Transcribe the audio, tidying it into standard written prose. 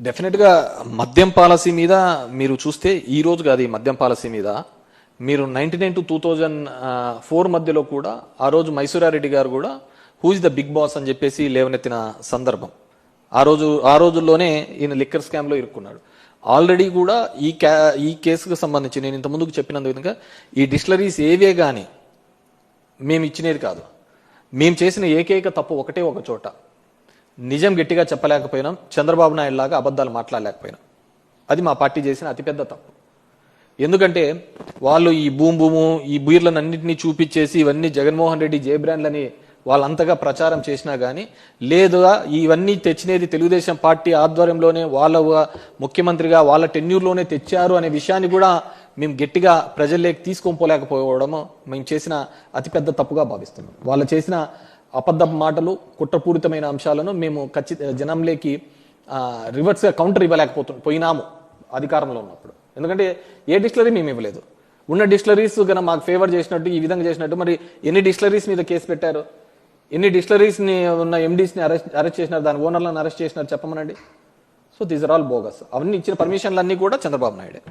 డెఫినెట్గా మద్యం పాలసీ మీద మీరు చూస్తే ఈ రోజు కాదు, ఈ మద్యం పాలసీ మీద మీరు 99 to 2004 మధ్యలో కూడా ఆ రోజు మైసూరారెడ్డి గారు కూడా who is the big boss అని చెప్పేసి లేవనెత్తిన సందర్భం. ఆ రోజుల్లోనే ఈయన లిక్కర్ స్కామ్లో ఇరుక్కున్నాడు. ఆల్రెడీ కూడా ఈ కేసుకు సంబంధించి నేను ఇంత ముందుకు చెప్పినందుకు విధంగా ఈ డిస్టిలరీస్ ఏవే కానీ మేము ఇచ్చినది కాదు. మేము చేసిన ఏకైక తప్పు ఒకటే ఒక చోట, నిజం గట్టిగా చెప్పలేకపోయినాం, చంద్రబాబు నాయుడు లాగా అబద్ధాలు మాట్లాడలేకపోయినాం. అది మా పార్టీ చేసిన అతిపెద్ద తప్పు. ఎందుకంటే వాళ్ళు ఈ భూము ఈ బీర్లను అన్నింటినీ చూపించేసి ఇవన్నీ జగన్మోహన్ రెడ్డి జే బ్రాండ్లని వాళ్ళంతగా ప్రచారం చేసినా కానీ లేదా ఇవన్నీ తెచ్చినది తెలుగుదేశం పార్టీ ఆధ్వర్యంలోనే వాళ్ళ ముఖ్యమంత్రిగా వాళ్ళ టెన్యూర్లోనే తెచ్చారు అనే విషయాన్ని కూడా మేము గట్టిగా ప్రజల్లోకి తీసుకొని మేము చేసిన అతిపెద్ద తప్పుగా భావిస్తున్నాం. వాళ్ళు చేసిన అబద్ధ మాటలు, కుట్రపూరితమైన అంశాలను మేము జనంలోకి రివర్స్గా కౌంటర్ పోయినాము అధికారంలో ఉన్నప్పుడు. ఎందుకంటే ఏ డిస్టిలరీ మేము ఇవ్వలేదు. ఉన్న డిస్టిలరీస్ కన్నా మాకు ఫేవర్ చేసినట్టు ఈ విధంగా చేసినట్టు మరి ఎన్ని డిస్టిలరీస్ మీద కేసు పెట్టారు, ఎన్ని డిస్టిలరీస్ని ఉన్న ఎండీస్ని అరెస్ట్ చేసినారు, దాని ఓనర్లను అరెస్ట్ చేసినారు చెప్పమనండి. So these are all bogus. అవన్నీ ఇచ్చిన పర్మిషన్లు అన్నీ కూడా చంద్రబాబు నాయుడే.